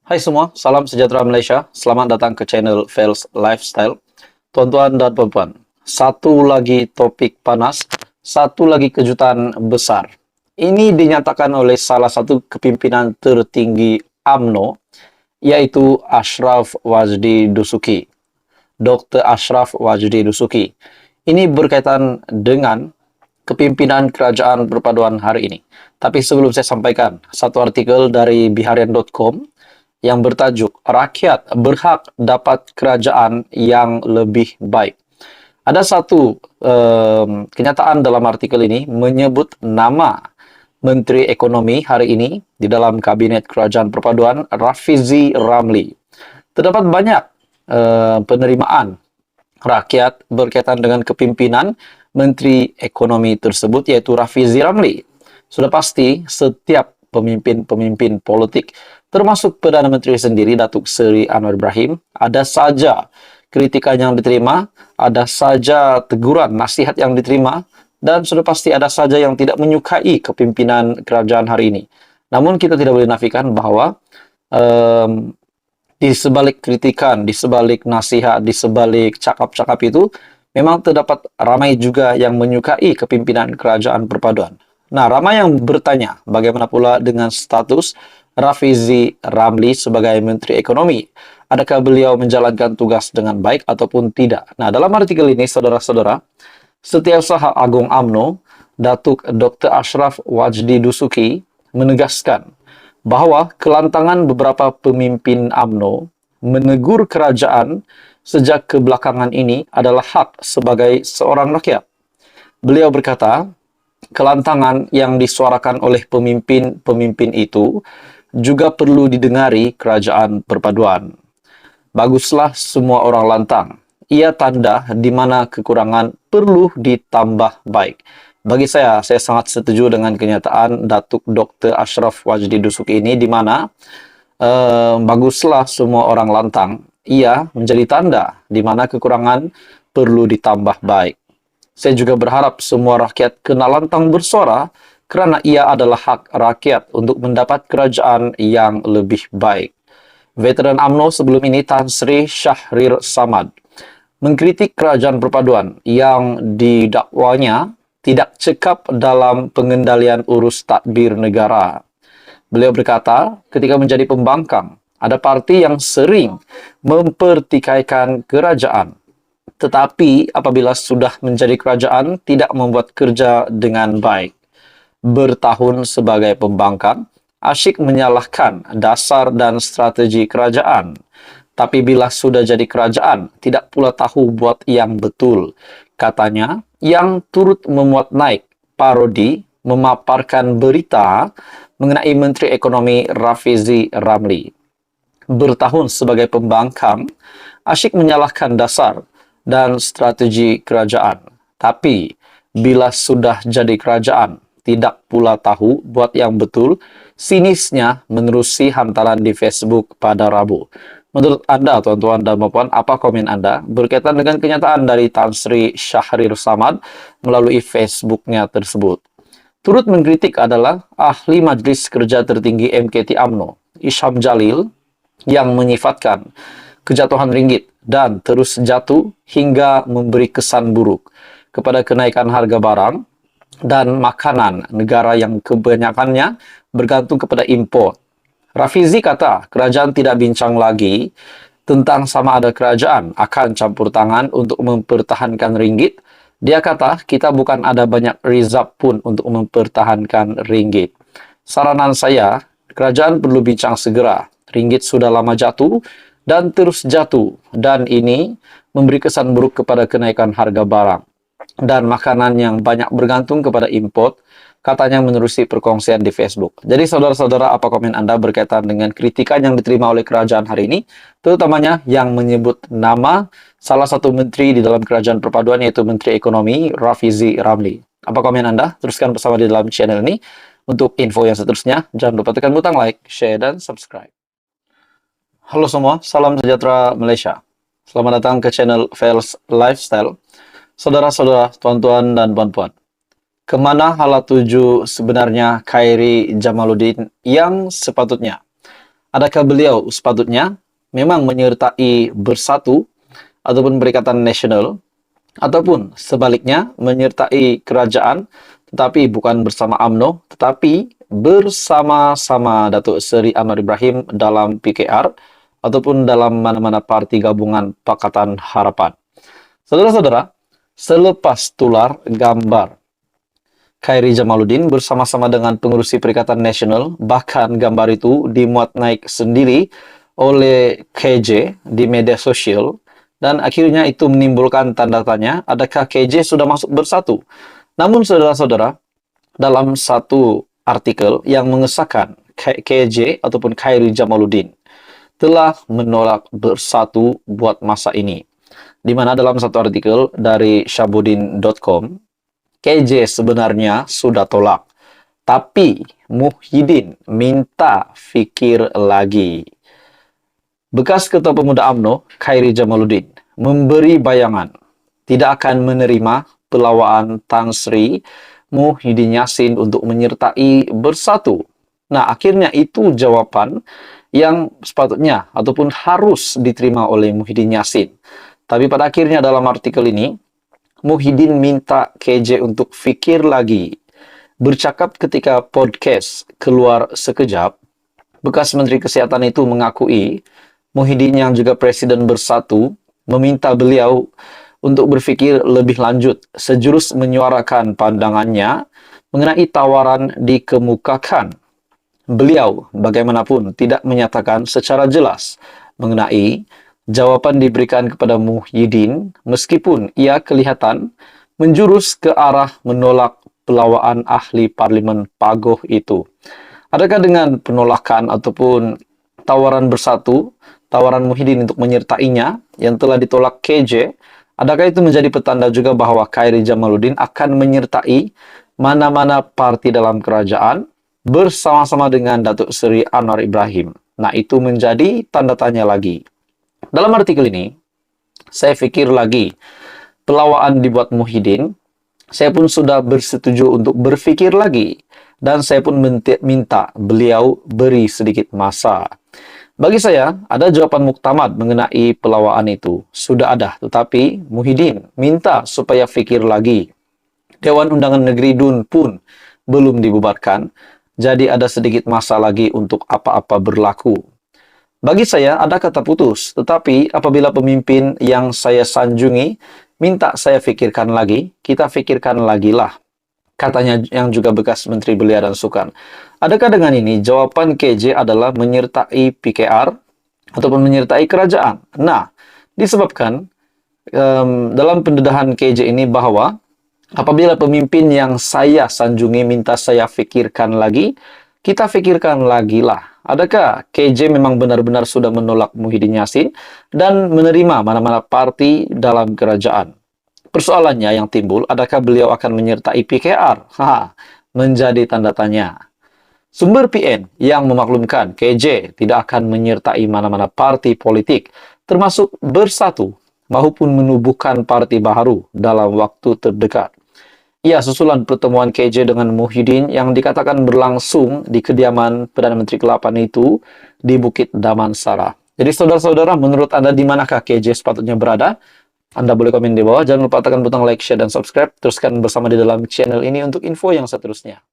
Hai semua, salam sejahtera Malaysia. Selamat datang ke channel Fels Lifestyle. Tuan-tuan dan puan-puan, satu lagi topik panas, satu lagi kejutan besar. Ini dinyatakan oleh salah satu kepimpinan tertinggi UMNO, yaitu Ashraf Wajdi Dusuki. Dr. Ashraf Wajdi Dusuki. Ini berkaitan dengan kepimpinan kerajaan perpaduan hari ini. Tapi sebelum saya sampaikan, satu artikel dari biharian.com yang bertajuk Rakyat Berhak Dapat Kerajaan yang Lebih Baik. Ada satu kenyataan dalam artikel ini menyebut nama Menteri Ekonomi hari ini di dalam Kabinet Kerajaan Perpaduan, Rafizi Ramli. Terdapat banyak penerimaan rakyat berkaitan dengan kepimpinan Menteri Ekonomi tersebut, yaitu Rafizi Ramli. Sudah pasti setiap pemimpin-pemimpin politik, termasuk Perdana Menteri sendiri, Datuk Seri Anwar Ibrahim, ada saja kritikan yang diterima, ada saja teguran, nasihat yang diterima, dan sudah pasti ada saja yang tidak menyukai kepimpinan kerajaan hari ini. Namun kita tidak boleh nafikan bahwa di sebalik kritikan, di sebalik nasihat, di sebalik cakap-cakap itu, memang terdapat ramai juga yang menyukai kepimpinan kerajaan perpaduan. Nah, ramai yang bertanya, bagaimana pula dengan status Rafizi Ramli sebagai Menteri Ekonomi? Adakah beliau menjalankan tugas dengan baik ataupun tidak? Nah, dalam artikel ini, saudara-saudara, Setiausaha Agung UMNO, Datuk Dr. Ashraf Wajdi Dusuki, menegaskan bahwa kelantangan beberapa pemimpin UMNO menegur kerajaan sejak kebelakangan ini adalah hak sebagai seorang rakyat. Beliau berkata, kelantangan yang disuarakan oleh pemimpin-pemimpin itu juga perlu didengari kerajaan perpaduan. Baguslah semua orang lantang. Ia tanda di mana kekurangan perlu ditambah baik. Bagi saya sangat setuju dengan kenyataan Datuk Dr. Ashraf Wajdi Dusuki ini, di mana baguslah semua orang lantang. Ia menjadi tanda di mana kekurangan perlu ditambah baik. Saya juga berharap semua rakyat kena lantang bersuara kerana ia adalah hak rakyat untuk mendapat kerajaan yang lebih baik. Veteran UMNO sebelum ini, Tan Sri Shahrir Samad, mengkritik kerajaan perpaduan yang didakwanya tidak cekap dalam pengendalian urus tadbir negara. Beliau berkata, ketika menjadi pembangkang, ada parti yang sering mempertikaikan kerajaan. Tetapi apabila sudah menjadi kerajaan, tidak membuat kerja dengan baik. Bertahun sebagai pembangkang, asyik menyalahkan dasar dan strategi kerajaan. Tapi bila sudah jadi kerajaan, tidak pula tahu buat yang betul. Katanya, yang turut memuat naik parodi memaparkan berita mengenai Menteri Ekonomi Rafizi Ramli. Bertahun sebagai pembangkang, asyik menyalahkan dasar dan strategi kerajaan. Tapi, bila sudah jadi kerajaan, tidak pula tahu buat yang betul, sinisnya menerusi hantaran di Facebook pada Rabu. Menurut Anda, tuan-tuan dan puan, apa komen Anda berkaitan dengan kenyataan dari Tan Sri Shahrir Samad melalui Facebook-nya tersebut? Turut mengkritik adalah ahli Majlis Kerja Tertinggi MKT UMNO, Isham Jalil, yang menyifatkan kejatuhan ringgit dan terus jatuh hingga memberi kesan buruk kepada kenaikan harga barang dan makanan negara yang kebanyakannya bergantung kepada import. Rafizi kata kerajaan tidak bincang lagi tentang sama ada kerajaan akan campur tangan untuk mempertahankan ringgit. Dia kata kita bukan ada banyak reserve pun untuk mempertahankan ringgit. Saranan saya, kerajaan perlu bincang segera. Ringgit sudah lama jatuh dan terus jatuh, dan ini memberi kesan buruk kepada kenaikan harga barang dan makanan yang banyak bergantung kepada import, katanya menerusi perkongsian di Facebook. Jadi saudara-saudara, apa komen Anda berkaitan dengan kritikan yang diterima oleh kerajaan hari ini, terutamanya yang menyebut nama salah satu menteri di dalam kerajaan perpaduan, yaitu Menteri Ekonomi Rafizi Ramli. Apa komen Anda? Teruskan bersama di dalam channel ini. Untuk info yang seterusnya, jangan lupa tekan butang like, share, dan subscribe. Halo semua, salam sejahtera Malaysia. Selamat datang ke channel Fels Lifestyle. Saudara-saudara, tuan-tuan dan puan-puan, kemana hala tuju sebenarnya Khairi Jamaluddin yang sepatutnya? Adakah beliau sepatutnya memang menyertai Bersatu ataupun Perikatan Nasional, ataupun sebaliknya menyertai kerajaan tetapi bukan bersama UMNO tetapi bersama-sama Datuk Seri Anwar Ibrahim dalam PKR ataupun dalam mana-mana parti gabungan Pakatan Harapan. Saudara-saudara, selepas tular gambar Khairy Jamaluddin bersama-sama dengan pengurusi Perikatan Nasional, bahkan gambar itu dimuat naik sendiri oleh KJ di media sosial, dan akhirnya itu menimbulkan tanda tanya, adakah KJ sudah masuk Bersatu? Namun saudara-saudara, dalam satu artikel yang mengesahkan KJ ataupun Khairy Jamaluddin telah menolak Bersatu buat masa ini. Di mana dalam satu artikel dari syabudin.com, KJ sebenarnya sudah tolak, tapi Muhyiddin minta fikir lagi. Bekas Ketua Pemuda UMNO, Khairy Jamaluddin, memberi bayangan tidak akan menerima pelawaan Tan Sri Muhyiddin Yassin untuk menyertai Bersatu. Nah, akhirnya itu jawaban yang sepatutnya ataupun harus diterima oleh Muhyiddin Yassin. Tapi pada akhirnya dalam artikel ini, Muhyiddin minta KJ untuk fikir lagi. Bercakap ketika podcast Keluar Sekejap, bekas Menteri Kesehatan itu mengakui Muhyiddin yang juga Presiden Bersatu meminta beliau untuk berfikir lebih lanjut sejurus menyuarakan pandangannya mengenai tawaran dikemukakan. Beliau bagaimanapun tidak menyatakan secara jelas mengenai jawaban diberikan kepada Muhyiddin meskipun ia kelihatan menjurus ke arah menolak pelawaan ahli parlimen Pagoh itu. Adakah dengan penolakan ataupun tawaran Bersatu, tawaran Muhyiddin untuk menyertainya yang telah ditolak KJ, adakah itu menjadi petanda juga bahwa Khairy Jamaluddin akan menyertai mana-mana parti dalam kerajaan bersama-sama dengan Datuk Seri Anwar Ibrahim? Nah, itu menjadi tanda tanya lagi. Dalam artikel ini, saya pikir lagi, pelawaan dibuat Muhyiddin, saya pun sudah bersetuju untuk berpikir lagi, dan saya pun minta beliau beri sedikit masa. Bagi saya, ada jawaban muktamad mengenai pelawaan itu. Sudah ada, tetapi Muhyiddin minta supaya fikir lagi. Dewan Undangan Negeri DUN pun belum dibubarkan, jadi ada sedikit masa lagi untuk apa-apa berlaku. Bagi saya, ada kata putus, tetapi apabila pemimpin yang saya sanjungi minta saya fikirkan lagi, kita fikirkan lagi lah. Katanya yang juga bekas Menteri Belia dan Sukan. Adakah dengan ini jawaban KJ adalah menyertai PKR ataupun menyertai kerajaan? Nah, disebabkan dalam pendedahan KJ ini bahwa apabila pemimpin yang saya sanjungi minta saya fikirkan lagi, kita fikirkan lagi lah. Adakah KJ memang benar-benar sudah menolak Muhyiddin Yassin dan menerima mana-mana parti dalam kerajaan? Persoalannya yang timbul, adakah beliau akan menyertai PKR? Menjadi tanda tanya. Sumber PN yang memaklumkan KJ tidak akan menyertai mana-mana parti politik, termasuk Bersatu, maupun menubuhkan parti baru dalam waktu terdekat. Ya, susulan pertemuan KJ dengan Muhyiddin yang dikatakan berlangsung di kediaman Perdana Menteri ke-8 itu di Bukit Damansara. Jadi saudara-saudara, menurut Anda di manakah KJ sepatutnya berada? Anda boleh komen di bawah. Jangan lupa tekan butang like, share, dan subscribe. Teruskan bersama di dalam channel ini untuk info yang seterusnya.